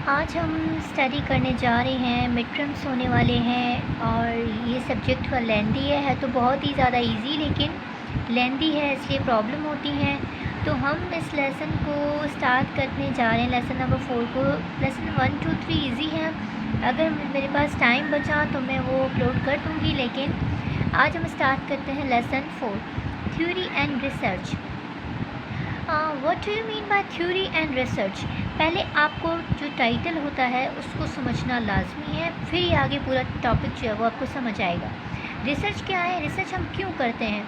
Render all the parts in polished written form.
आज हम स्टडी करने जा रहे हैं, मिड टर्म्स होने वाले हैं और ये सब्जेक्ट थोड़ा लेंदी है तो बहुत ही ज़्यादा इजी, लेकिन लेंदी है इसलिए प्रॉब्लम होती हैं। तो हम इस लेसन को स्टार्ट करने जा रहे हैं, लेसन नंबर 4 को। लेसन 1, 2, 3 इजी है। अगर मेरे पास टाइम बचा तो मैं वो अपलोड कर दूँगी, लेकिन आज हम स्टार्ट करते हैं lesson 4, theory and research. What do you mean by theory and research? पहले आपको जो टाइटल होता है उसको समझना लाजमी है, फिर ये आगे पूरा टॉपिक जो है वो आपको समझ आएगा। रिसर्च क्या है, रिसर्च हम क्यों करते हैं?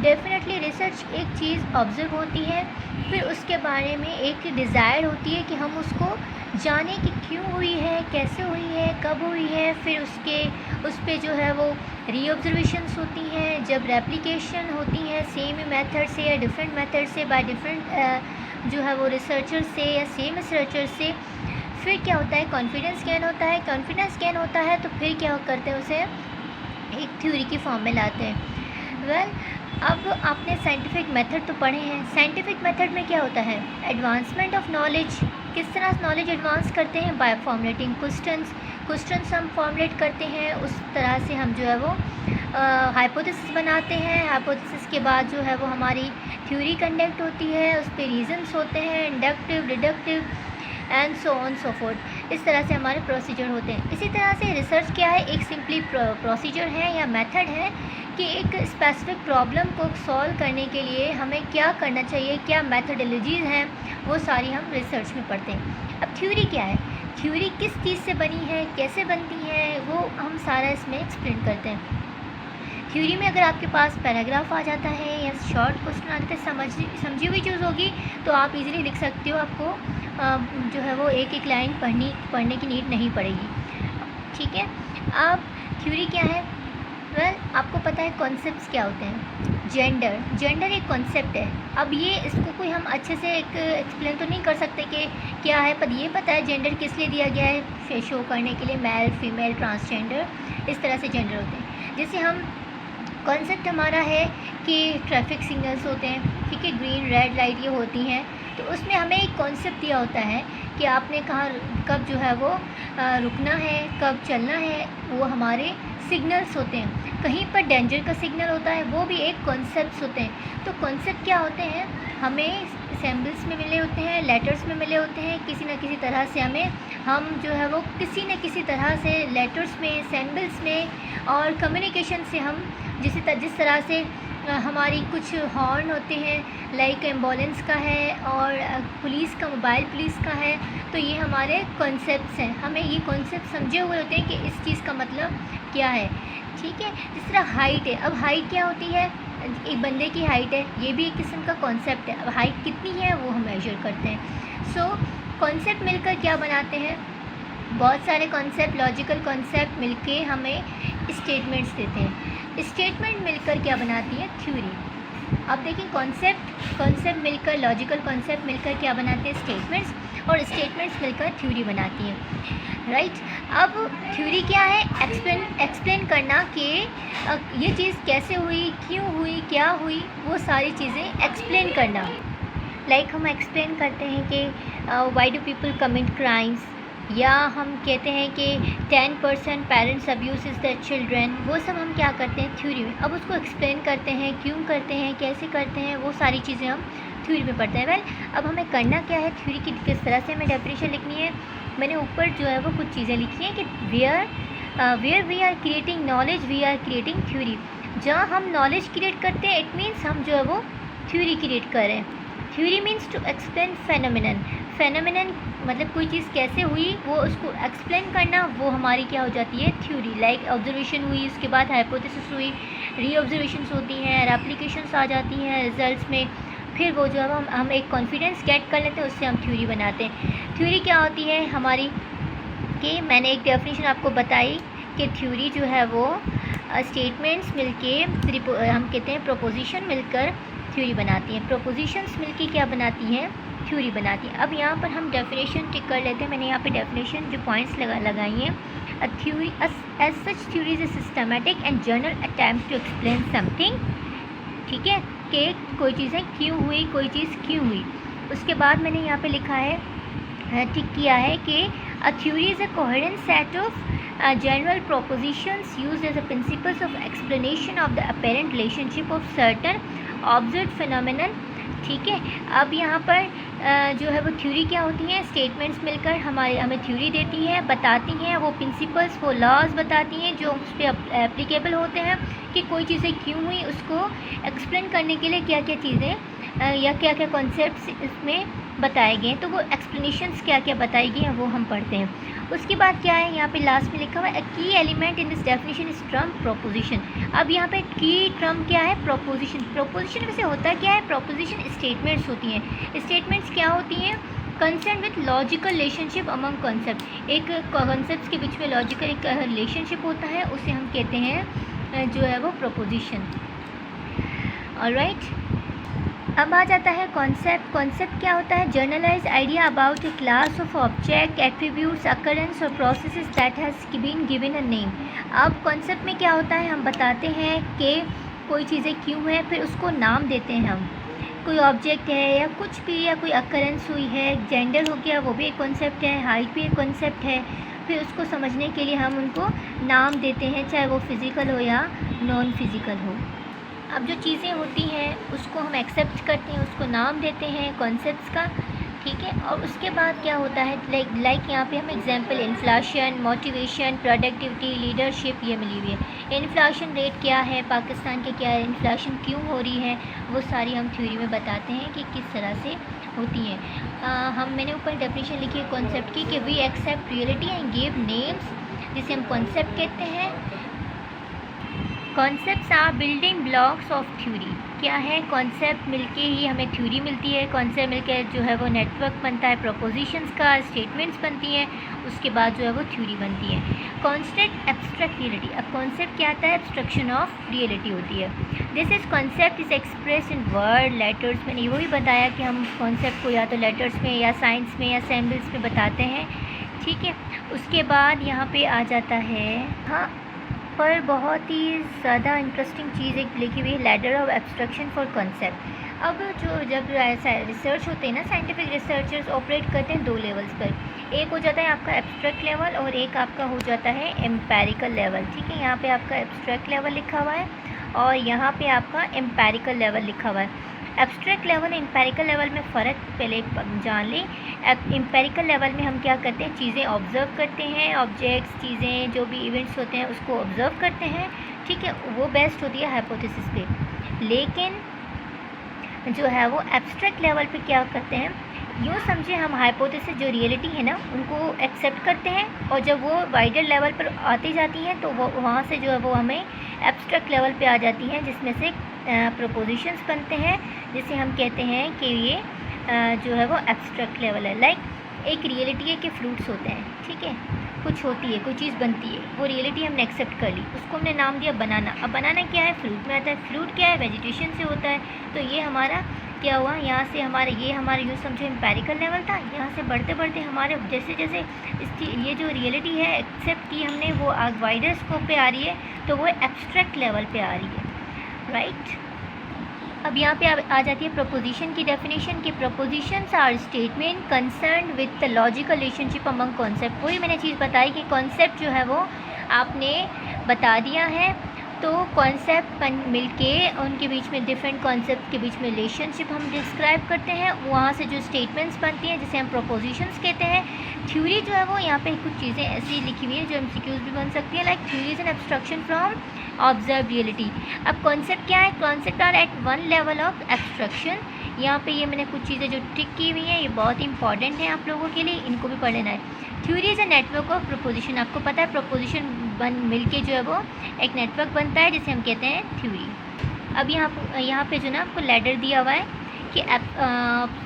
डेफिनेटली रिसर्च एक चीज़ ऑब्ज़र्व होती है, फिर उसके बारे में एक डिज़ायर होती है कि हम उसको जाने कि क्यों हुई है, कैसे हुई है, कब हुई है। फिर उस पे जो है वो री-ऑब्जर्वेशंस होती हैं, जब रेप्लिकेशन होती हैं सेम मेथड से या डिफरेंट मेथड से बाय डिफरेंट जो है वो रिसर्चर से या सेम रिसर्चर से। फिर क्या होता है, कॉन्फिडेंस गेन होता है। कॉन्फिडेंस गेन होता है तो फिर क्या करते हैं, उसे एक थ्योरी की फॉर्म में लाते हैं। अब आपने साइंटिफिक मेथड तो पढ़े हैं। साइंटिफिक मेथड में क्या होता है, एडवांसमेंट ऑफ नॉलेज। किस तरह नॉलेज एडवांस करते हैं, बाय फॉर्मुलेटिंग क्वेश्चंस हम फॉर्मुलेट करते हैं, उस तरह से हम जो है वो हाइपोथेसिस बनाते हैं। हाइपोथेसिस के बाद जो है वो हमारी थ्योरी कंडक्ट होती है, उस पर रीजंस होते हैं, inductive, deductive and so on so fourth. इस तरह से हमारे प्रोसीजर होते हैं। इसी तरह से रिसर्च क्या है, एक सिंपली प्रोसीजर है या मेथड है कि एक स्पेसिफिक प्रॉब्लम को सॉल्व करने के लिए हमें क्या करना चाहिए, क्या मेथडोलॉजीज़ हैं, वो सारी हम रिसर्च में पढ़ते हैं। अब थ्योरी क्या है, थ्योरी किस चीज़ से बनी है, कैसे बनती है, वो हम सारा इसमें एक्सप्लेन करते हैं। थ्योरी में अगर आपके पास पैराग्राफ आ जाता है या शॉर्ट क्वेश्चन आ जाता है, समझी हुई चीज़ होगी तो आप इजीली लिख सकते हो। आपको जो है वो एक एक लाइन पढ़ने की नीड नहीं पड़ेगी, ठीक है। अब थ्योरी क्या है, आपको पता है कॉन्सेप्ट्स क्या होते हैं। जेंडर एक कॉन्सेप्ट है। अब ये इसको कोई हम अच्छे से एक एक्सप्लेन तो नहीं कर सकते कि क्या है, पर ये पता है जेंडर किस लिए दिया गया है, शो करने के लिए, मेल, फीमेल, ट्रांसजेंडर, इस तरह से जेंडर होते हैं। जैसे हम कॉन्सेप्ट हमारा है कि ट्रैफिक सिग्नल्स होते हैं, ठीक है, ग्रीन, रेड लाइट ये होती हैं, तो उसमें हमें एक कॉन्सेप्ट दिया होता है कि आपने कहाँ कब जो है वो रुकना है, कब चलना है, वो हमारे सिग्नल्स होते हैं। कहीं पर डेंजर का सिग्नल होता है, वो भी एक कॉन्सेप्ट्स होते हैं। तो कॉन्सेप्ट क्या होते हैं, हमें सिंबल्स में मिले होते हैं, लेटर्स में मिले होते हैं, किसी न किसी तरह से हम जो है वो किसी न किसी तरह से लेटर्स में, सिंबल्स में और कम्युनिकेशन से हम जिस तरह से हमारी कुछ हॉर्न होते हैं, लाइक एम्बुलेंस का है और पुलिस का, मोबाइल पुलिस का है, तो ये हमारे कॉन्सेप्ट्स हैं। हमें ये कॉन्सेप्ट समझे हुए होते हैं कि इस चीज़ का मतलब क्या है, ठीक है। जिस तरह हाइट है, अब हाइट क्या होती है, एक बंदे की हाइट है, ये भी एक किस्म का कॉन्सेप्ट है। अब हाइट कितनी है वो हम मेजर करते हैं। सो कॉन्सेप्ट मिलकर क्या बनाते हैं, बहुत सारे कॉन्सेप्ट, लॉजिकल कॉन्सेप्ट मिलके हमें स्टेटमेंट्स देते हैं। स्टेटमेंट मिलकर क्या बनाती है, थ्योरी। अब देखिए कॉन्सेप्ट मिलकर, लॉजिकल कॉन्सेप्ट मिलकर क्या बनाते हैं, स्टेटमेंट्स, और स्टेटमेंट्स मिलकर थ्योरी बनाती हैं, राइट। अब थ्योरी क्या है, एक्सप्लेन करना कि ये चीज़ कैसे हुई, क्यों हुई, क्या हुई, वो सारी चीज़ें एक्सप्लेन करना। लाइक हम एक्सप्लेन करते हैं कि why do people commit crimes, या हम कहते हैं कि 10% पेरेंट्स अब्यूज़ द चिल्ड्रन, वो सब हम क्या करते हैं थ्योरी में। अब उसको एक्सप्लेन करते हैं, क्यों करते हैं, कैसे करते हैं, वो सारी चीज़ें हम थ्योरी में पढ़ते हैं। अब हमें करना क्या है, थ्योरी की किस तरह से हमें डेफिनेशन लिखनी है। मैंने ऊपर जो है वो कुछ चीज़ें लिखी हैं कि where we are creating knowledge, we are creating theory. जहाँ हम नॉलेज क्रिएट करते हैं, इट मीन्स हम जो है वो थ्योरी क्रिएट कर रहे हैं। Theory means to explain phenomenon मतलब कोई चीज़ कैसे हुई वो उसको एक्सप्लेन करना, वो हमारी क्या हो जाती है, थ्योरी। लाइक ऑब्जर्वेशन हुई, उसके बाद हाइपोथेसिस हुई, री ऑब्जर्वेशंस होती हैं, रेप्लिकेशंस आ जाती हैं रिजल्ट्स में, फिर वो जो है हम एक कॉन्फिडेंस गेट कर लेते हैं, उससे हम थ्योरी बनाते हैं। थ्योरी क्या होती है हमारी, कि मैंने एक डेफिनेशन आपको बताई कि थ्योरी जो है वो स्टेटमेंट्स मिलके, हम कहते हैं प्रोपोजिशन मिलकर थ्योरी बनाती हैं। प्रोपोजिशंस मिलके क्या बनाती हैं, थ्योरी बनाती हैं। अब यहाँ पर हम डेफिनेशन टिक कर लेते हैं। मैंने यहाँ पे डेफिनेशन जो पॉइंट्स लगाई हैं, a theory as such theory is a systematic and general attempt to explain something, ठीक है, कि कोई चीज़ें क्यों हुई, कोई चीज़ क्यों हुई। उसके बाद मैंने यहाँ पे लिखा है, टिक किया है कि A theory is a coherent set of general propositions used as a principles of explanation of the apparent relationship of certain observed phenomenon। ठीक है, अब यहाँ पर जो है वो थ्योरी क्या होती है, स्टेटमेंट्स मिलकर हमें थ्योरी देती है, बताती हैं वो प्रिंसिपल्स, वो लॉज बताती हैं जो उस पर एप्लीकेबल होते हैं कि कोई चीज़ें क्यों हुई, उसको एक्सप्लेन करने के लिए क्या क्या चीज़ें या क्या क्या कॉन्सेप्ट्स इसमें बताए गए हैं। तो वो एक्सप्लेनेशंस क्या क्या बताई गई हैं वो हम पढ़ते हैं। उसके बाद क्या है, यहाँ पे लास्ट में लिखा हुआ है की element in this definition is term proposition. अब यहाँ पे की टर्म क्या है, प्रोपोजिशन। प्रोपोजिशन वैसे होता क्या है, प्रोपोजिशन स्टेटमेंट्स होती हैं। स्टेटमेंट्स क्या होती हैं, concern with logical relationship among concept. एक कॉन्सेप्ट्स के बीच में लॉजिकल एक रिलेशनशिप होता है, उसे हम कहते हैं जो है वो प्रोपोजिशन। ऑलराइट, अब आ जाता है कॉन्सेप्ट। कॉन्सेप्ट क्या होता है, generalise idea about a class of object, attributes, occurrence और processes that has been given a name. अब कॉन्सेप्ट में क्या होता है, हम बताते हैं कि कोई चीज़ें क्यों है, फिर उसको नाम देते हैं हम। कोई ऑब्जेक्ट है या कुछ भी, या कोई अकरेंस हुई है, जेंडर हो गया वो भी एक कॉन्सेप्ट है, हाइट भी एक कॉन्सेप्ट है। फिर उसको समझने के लिए हम उनको नाम देते हैं, चाहे वो फिज़िकल हो या नॉन फिज़िकल हो। अब जो चीज़ें होती हैं उसको हम एक्सेप्ट करते हैं, उसको नाम देते हैं कॉन्सेप्ट्स का। ठीक है, और उसके बाद क्या होता है, लाइक यहाँ पे हम example inflation, motivation, productivity, leadership ये मिली हुई है। इन्फ्लेशन रेट क्या है पाकिस्तान के, क्या है इन्फ्लेशन क्यों हो रही है, वो सारी हम थ्योरी में बताते हैं कि किस तरह से होती हैं। मैंने ऊपर डेफिनेशन लिखी है कॉन्सेप्ट की कि we accept reality and give names, जिसे हम कॉन्सेप्ट कहते हैं। Concepts are building blocks of theory. क्या है, कॉन्सेप्ट मिलके ही हमें थ्योरी मिलती है, कॉन्सेप्ट मिलकर जो है वो नेटवर्क बनता है प्रोपोजिशंस का, स्टेटमेंट्स बनती हैं, उसके बाद जो है वो थ्योरी बनती है। Concept abstract reality. अब कॉन्सेप्ट क्या आता है, एब्स्ट्रक्शन ऑफ रियलिटी होती है। This is concept is express in word letters. मैंने ये भी बताया कि हम कॉन्सेप्ट को या तो लेटर्स में या साइंस में या सिंबल्स में बताते हैं। ठीक है, उसके बाद यहाँ पे आ जाता है, हाँ पर बहुत ही ज़्यादा इंटरेस्टिंग चीज़ एक लिखी हुई है, ladder of abstraction for concept. अब जब रिसर्च होते हैं ना, साइंटिफिक रिसर्चर्स ऑपरेट करते हैं दो लेवल्स पर। एक हो जाता है आपका एब्स्ट्रैक्ट लेवल और एक आपका हो जाता है एम्पेरिकल लेवल। ठीक है, यहाँ पे आपका एब्स्ट्रैक्ट लेवल लिखा हुआ है और यहाँ पे आपका एम्पेरिकल लेवल लिखा हुआ है। एब्स्ट्रैक्ट लेवल एम्पेरिकल लेवल में फ़र्क पहले जान लें। एम्पेरिकल लेवल में हम क्या करते हैं, चीज़ें ऑब्ज़र्व करते हैं, ऑब्जेक्ट्स, चीज़ें, जो भी इवेंट्स होते हैं उसको ऑब्ज़र्व करते हैं। ठीक है, वो बेस्ट होती है हाइपोथेसिस पे। लेकिन जो है वो एब्स्ट्रैक्ट लेवल पे क्या करते हैं, यूँ समझे हम हाइपोथेसिस जो रियलिटी है ना उनको एक्सेप्ट करते हैं, और जब वो वाइडर लेवल पर आती जाती हैं तो वो वहाँ से जो है वो हमें एब्स्ट्रैक्ट लेवल पे आ जाती हैं, जिसमें से प्रोपोजिशंस बनते हैं, जिसे हम कहते हैं कि ये जो है वो एब्स्ट्रैक्ट लेवल है। लाइक एक रियलिटी है कि फ्रूट्स होते हैं, ठीक है, कुछ होती है, कोई चीज़ बनती है, वो रियलिटी हमने एक्सेप्ट कर ली, उसको हमने नाम दिया बनाना। अब बनाना क्या है, फ्रूट में आता है। फ्रूट क्या है, वेजिटेशन से होता है। तो ये हमारा क्या हुआ, यहाँ से हमारा यूँ समझो एम्पेरिकल लेवल था। यहाँ से बढ़ते बढ़ते हमारे जैसे जैसे ये जो रियलिटी है एक्सेप्ट की हमने, वो वाइडर स्कोप पे आ रही है, तो वो एब्स्ट्रैक्ट लेवल पे आ रही है। राइट, अब यहाँ पे आ जाती है प्रोपोजिशन की डेफिनेशन कि propositions are statement concern with the logical relationship among concept. वही मैंने चीज़ बताई कि कॉन्सेप्ट जो है वो आपने बता दिया है, तो कॉन्सेप्ट मिलके उनके बीच में, डिफरेंट कॉन्सेप्ट के बीच में रिलेशनशिप हम डिस्क्राइब करते हैं। वहाँ से जो स्टेटमेंट्स बनती हैं जिसे हम प्रोपोजिशंस कहते हैं। थ्योरी जो है वो यहाँ पे कुछ चीज़ें ऐसी लिखी हुई है जो एमसीक्यूज भी बन सकती हैं, like theory is an abstraction from observe reality. अब कॉन्सेप्ट क्या है, concept are at one level of abstraction. यहाँ पे ये मैंने कुछ चीज़ें जो टिक की हुई हैं, ये बहुत इंपॉर्टेंट है आप लोगों के लिए, इनको भी पढ़ लेना है। Theory is a network of proposition. आपको पता है प्रोपोजिशन मिलके जो है वो एक नेटवर्क बनता है जिसे हम कहते हैं थ्योरी। अब यहाँ पे जो ना आपको लैडर दिया हुआ है कि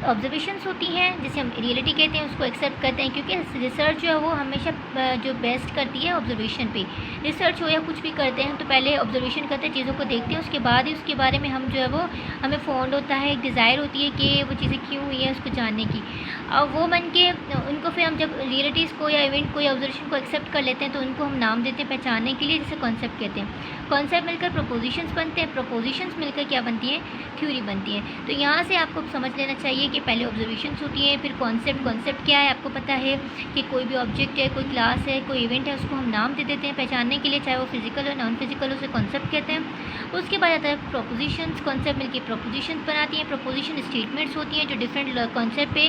ऑब्जर्वेशंस होती हैं जिसे हम रियलिटी कहते हैं, उसको एक्सेप्ट करते हैं, क्योंकि रिसर्च जो है वो हमेशा जो बेस्ट करती है ऑब्जर्वेशन पे। रिसर्च हो या कुछ भी करते हैं तो पहले ऑब्जर्वेशन करते हैं, चीज़ों को देखते हैं, उसके बाद ही उसके बारे में हम जो है वो हमें फाउंड होता है, एक डिज़ायर होती है कि वो चीज़ें क्यों हुई है उसको जानने की। और वो मन के उनको पे हम जब रियलिटीज़ को या इवेंट को या ऑब्जर्वेशन को एक्सेप्ट कर लेते हैं तो उनको हम नाम देते हैं पहचानने के लिए, जिसे कॉन्सेप्ट कहते हैं। कॉन्सेप्ट मिलकर प्रोपोजिशंस बनते हैं, प्रोपोजिशंस मिलकर क्या बनती है, थ्योरी बनती है। तो यहाँ से आपको समझ लेना चाहिए कि पहले ऑब्जर्वेशंस होती हैं, फिर कॉन्सेप्ट। कॉन्सेप्ट क्या है, आपको पता है कि कोई भी ऑब्जेक्ट है, कोई क्लास है, कोई इवेंट है, उसको हम नाम दे देते हैं पहचानने के लिए, चाहे वो फिजिकल हो नॉन फिजिकल हो, उसे कॉन्सेप्ट कहते हैं। उसके बाद आता है प्रोपोजिशंस। कॉन्सेप्ट मिलकर प्रोपोजिशंस बनाती हैं। प्रोपोजिशन स्टेटमेंट्स होती हैं जो डिफरेंट कॉन्सेप्ट पे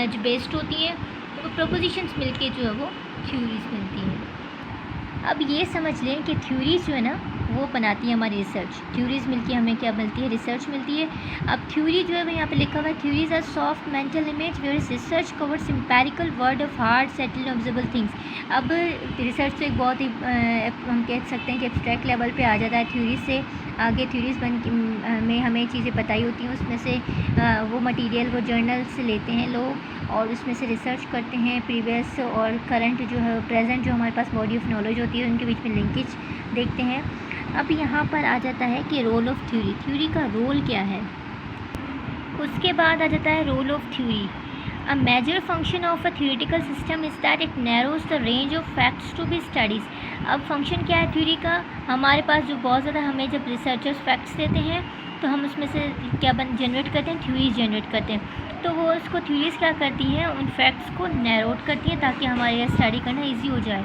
जो बेस्ड होती हैं। तो प्रोपोजिशंस मिलके जो है वो थ्योरीज बनती हैं। अब ये समझ लें कि थ्योरीज जो है ना वो बनाती है हमारी रिसर्च। थ्योरीज मिलके हमें क्या मिलती है, रिसर्च मिलती है। अब थ्योरी जो है वो यहाँ पे लिखा हुआ है, theories are soft mental image where research covers empirical world of hard settled observable things. अब रिसर्च तो एक बहुत ही हम कह सकते हैं कि एब्स्ट्रैक्ट लेवल पे आ जाता है। थ्योरीज से आगे थ्योरीज में हमें चीज़ें बताई होती हैं, उसमें से वो मटेरियल वो जर्नल से लेते हैं लोग और उसमें से रिसर्च करते हैं। प्रीवियस और करंट जो है प्रेजेंट जो हमारे पास बॉडी ऑफ नॉलेज होती है उनके बीच में लिंकेज देखते हैं। अब यहाँ पर आ जाता है कि रोल ऑफ थ्योरी, थ्योरी का रोल क्या है। उसके बाद आ जाता है role of theory. A major function of a theoretical system is that it narrows the range of facts to be studies. अब फंक्शन क्या है थ्योरी का, हमारे पास जो बहुत ज़्यादा हमें जब रिसर्चर्स फैक्ट्स देते हैं तो हम उसमें से क्या जनरेट करते हैं, थ्योरीज जनरेट करते हैं। तो वो उसको थ्योरीज क्या करती हैं, उन फैक्ट्स को नैरोड करती हैं ताकि हमारे लिए स्टडी करना ईजी हो जाए।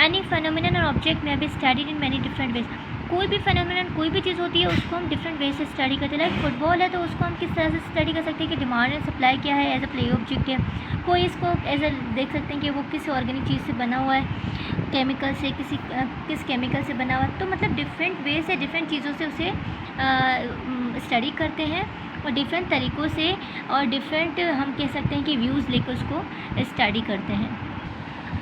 एनी फेनोमेनन और ऑब्जेक्ट में be studied in many different ways. कोई भी फेनोमेनन कोई भी चीज़ होती है उसको हम डिफरेंट वे से स्टडी करते हैं। लाइक फुटबॉल है तो उसको हम किस तरह से स्टडी कर सकते हैं कि डिमांड एंड सप्लाई क्या है, एज अ प्ले ऑब्जेक्ट है। कोई इसको एज अ देख सकते हैं कि वो किस ऑर्गेनिक चीज़ से बना हुआ है, केमिकल से, किस केमिकल से बना हुआ है। तो मतलब डिफरेंट वे से डिफरेंट चीज़ों से उसे स्टडी करते हैं और डिफरेंट तरीक़ों से और डिफरेंट हम कह सकते हैं कि व्यूज़ लेकर उसको स्टडी करते हैं।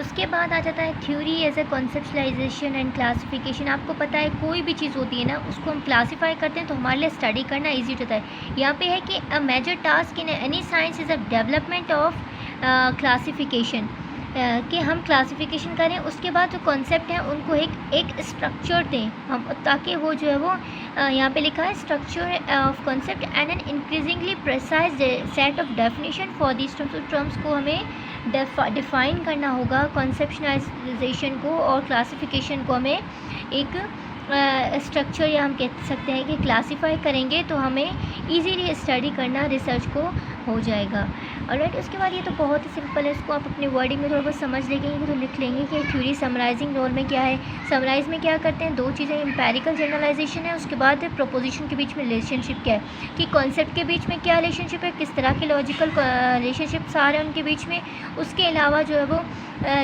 उसके बाद आ जाता है theory as a conceptualization and classification. आपको पता है कोई भी चीज़ होती है ना उसको हम क्लासीफाई करते हैं तो हमारे लिए स्टडी करना ईजी होता है। यहाँ पे है कि a major task in any science is a development of classification, कि हम क्लासिफिकेशन करें। उसके बाद जो कॉन्सेप्ट हैं उनको एक स्ट्रक्चर दें हम, ताकि वो जो है वो यहाँ पे लिखा है structure of concept and an increasingly precise set of definition for these terms को हमें डिफ़ाइन करना होगा। कॉन्सेप्शनलाइजेशन को और क्लासिफिकेशन को हमें एक स्ट्रक्चर या हम कह सकते हैं कि क्लासीफाई करेंगे तो हमें इजीली स्टडी करना रिसर्च को हो जाएगा। ऑलराइट, उसके बाद ये तो बहुत ही सिंपल है, इसको आप अपने वर्डिंग में थोड़ा बहुत समझ लेंगे तो लिख लेंगे कि थ्योरी समराइजिंग रोल में क्या है। समराइज में क्या करते हैं, दो चीज़ें, एम्पेरिकल जनरलाइजेशन है, उसके बाद प्रोपोजिशन के बीच में रिलेशनशिप क्या है, कि कॉन्सेप्ट के बीच में क्या रिलेशनशिप है, किस तरह के लॉजिकल रिलेशनशिप्स आ रहे हैं उनके बीच में। उसके अलावा जो है वो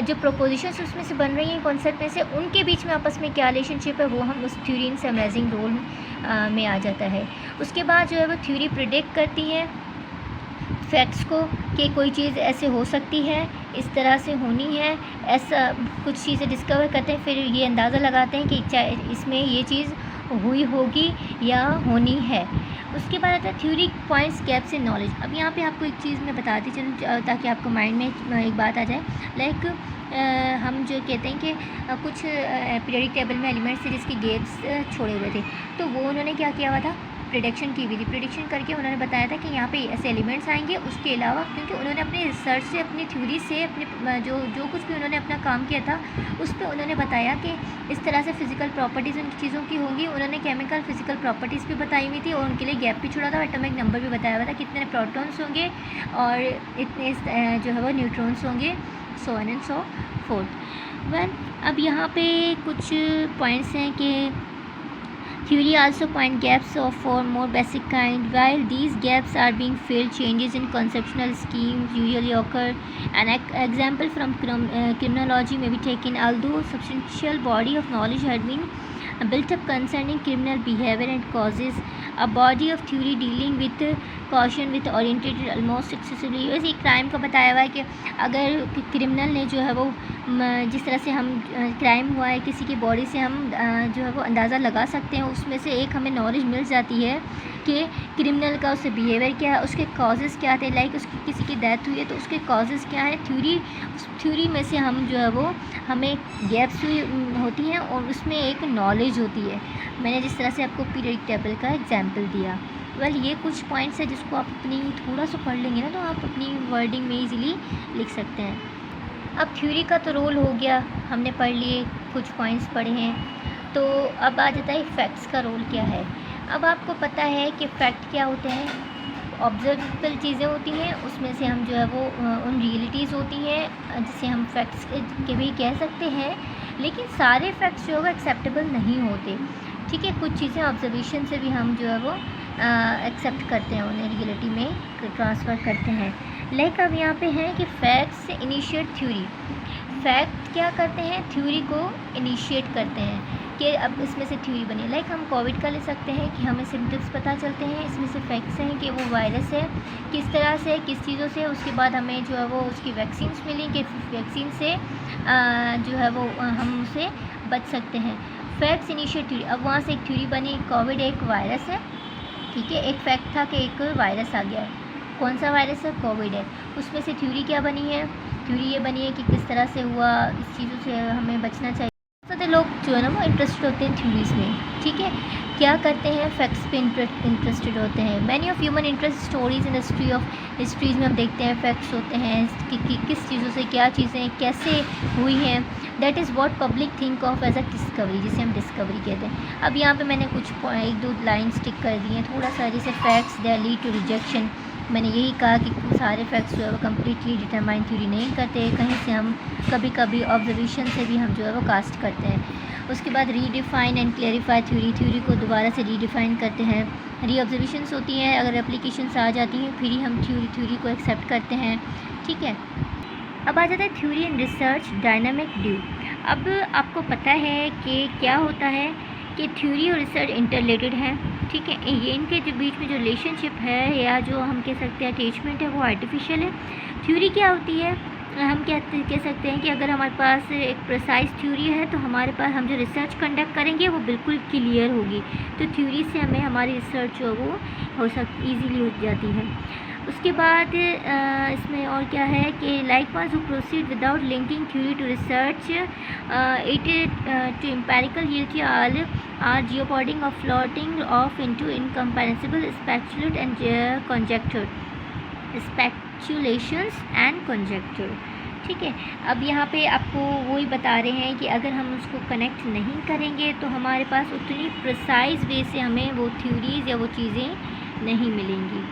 जो प्रोपोजिशंस उसमें से बन रही हैं कॉन्सेप्ट में से, उनके बीच में आपस में क्या रिलेशनशिप है, वो हम उस थ्योरी इन समराइजिंग रोल में आ जाता है। उसके बाद जो है वो थ्योरी प्रिडिक्ट करती है फैक्ट्स को कि कोई चीज़ ऐसे हो सकती है, इस तरह से होनी है, ऐसा कुछ चीज़ें डिस्कवर करते हैं, फिर ये अंदाज़ा लगाते हैं कि चाहे इसमें ये चीज़ हुई होगी या होनी है। उसके बाद आता है theory points gaps in knowledge. अब यहाँ पे आपको एक चीज़ मैं बताती चलूँ ताकि आपको माइंड में एक बात आ जाए। लाइक हम जो कहते हैं कि कुछ पीरियडिक टेबल में एलिमेंट्स थे जिसके गैप्स छोड़े हुए थे, तो वो उन्होंने क्या किया हुआ था, प्रेडिक्शन की हुई थी। प्रेडिक्शन करके उन्होंने बताया था कि यहाँ पे ऐसे एलिमेंट्स आएंगे। उसके अलावा क्योंकि उन्होंने अपने रिसर्च से, अपनी थ्योरी से, अपने जो कुछ भी उन्होंने अपना काम किया था उस पर उन्होंने बताया कि इस तरह से फिजिकल प्रॉपर्टीज़ उन चीज़ों की होंगी। उन्होंने केमिकल फिजिकल प्रॉपर्टीज़ भी बताई हुई थी और उनके लिए गैप भी छोड़ा था, एटॉमिक नंबर भी बताया हुआ था, कितने प्रोटॉन्स होंगे और इतने जो है वो न्यूट्रॉन्स होंगे, so on and so fourth. अब यहाँ पे कुछ पॉइंट्स हैं कि theory also point gaps of for more basic kind. While these gaps are being filled, changes in conceptual schemes usually occur. An example from criminology may be taken. Although substantial body of knowledge had been built up concerning criminal behavior and causes, a body of theory dealing with caution with oriented almost excessively। वैसे crime का बताया हुआ है कि अगर criminal ने जो है वो जिस तरह से हम क्राइम हुआ है किसी की बॉडी से हम जो है वो अंदाज़ा लगा सकते हैं, उसमें से एक हमें नॉलेज मिल जाती है कि क्रिमिनल का उससे बिहेवियर क्या है, उसके कॉजेज़ क्या थे। लाइक उसकी किसी की डेथ हुई है तो उसके कॉजेज़ क्या है। थ्योरी में से हम जो है वो हमें गैप्स होती हैं और उसमें एक नॉलेज होती है। मैंने जिस तरह से आपको पीरियडिक टेबल का एग्जाम्पल दिया। वेल ये कुछ पॉइंट्स है जिसको आप अपनी थोड़ा सा पढ़ लेंगे ना तो आप अपनी वर्डिंग में इजीली लिख सकते हैं। अब थ्योरी का तो रोल हो गया, हमने पढ़ लिए, कुछ पॉइंट्स पढ़े हैं। तो अब आ जाता है फैक्ट्स का रोल क्या है। अब आपको पता है कि फैक्ट क्या होते हैं, ऑब्जर्वेबल चीज़ें होती हैं, उसमें से हम जो है वो उन रियलिटीज़ होती हैं जिसे हम फैक्ट्स के भी कह सकते हैं। लेकिन सारे फैक्ट्स जो है वो एक्सेप्टेबल नहीं होते, ठीक है। कुछ चीज़ें ऑब्जर्वेशन से भी हम जो है वो एक्सेप्ट करते हैं, उन्हें रियलिटी में ट्रांसफ़र करते हैं। लाइक अब यहाँ पे है कि फैक्ट्स इनिशिएट थ्योरी। फैक्ट क्या करते हैं, थ्योरी को इनिशिएट करते हैं कि अब इसमें से थ्योरी बनी। लाइक हम कोविड का ले सकते हैं कि हमें सिम्टम्स पता चलते हैं, इसमें से फैक्ट्स हैं कि वो वायरस है, किस तरह से, किस चीज़ों से, उसके बाद हमें जो है वो उसकी वैक्सीन्स मिली कि वैक्सीन से जो है वो हम उसे बच सकते हैं। Facts initiate theory. अब वहाँ से एक थ्योरी बनी, कोविड एक वायरस है, ठीक है। एक फैक्ट था कि एक वायरस आ गया है, कौन सा वायरस है, कोविड है। उसमें से थ्योरी क्या बनी है, थ्योरी ये बनी है कि किस तरह से हुआ, इस चीज़ों से हमें बचना चाहिए। तो लोग जो है ना वो इंटरेस्टेड होते हैं थ्योरीज में, ठीक है। क्या करते हैं, फैक्ट्स पे इंटरेस्टेड होते हैं। Many of human interest stories in histories में हम देखते हैं फैक्ट्स होते हैं कि किस चीज़ों से क्या चीज़ें कैसे हुई हैं। That is what public think of as a discovery, जिसे हम डिस्कवरी कहते हैं। अब यहाँ पे मैंने कुछ एक दो लाइन्स टिक कर दी हैं थोड़ा सा, जैसे facts they lead to rejection. मैंने यही कहा कि सारे फैक्ट्स जो है वो कम्प्लीटली डिटरमाइन थ्योरी नहीं करते, कहीं से हम कभी कभी ऑब्जर्वेशन से भी हम जो है वो कास्ट करते हैं। उसके बाद redefine and clarify theory, theory को दोबारा से रीडिफाइन करते हैं। री ऑब्जर्वेशंस होती हैं, अगर एप्लीकेशंस आ जाती हैं फिर ही हम थ्योरी को एक्सेप्ट करते हैं, ठीक है। अब आ जाता है theory and research dynamic due. अब आपको पता है कि क्या होता है कि थ्योरी और रिसर्च इंटरलेटेड हैं, ठीक है। ये इनके जो बीच में जो रिलेशनशिप है या जो हम कह सकते हैं अटैचमेंट है वो आर्टिफिशियल है। थ्योरी क्या होती है, हम कह सकते हैं कि अगर हमारे पास एक प्रिसाइज थ्योरी है तो हमारे पास हम जो रिसर्च कंडक्ट करेंगे वो बिल्कुल क्लियर होगी, तो थ्योरी से हमें हमारी रिसर्च जो वो ईजीली हो जाती है। उसके बाद इसमें और क्या है कि like was who proceed without linking theory to research it to empirical reality all are जियोपॉडिंग of floating off into incomparable speculate and conjecture, speculations and conjecture, ठीक है। अब यहाँ पे आपको वही बता रहे हैं कि अगर हम उसको कनेक्ट नहीं करेंगे तो हमारे पास उतनी प्रिसाइज वे से हमें वो थ्योरीज़ या वो चीज़ें नहीं मिलेंगी।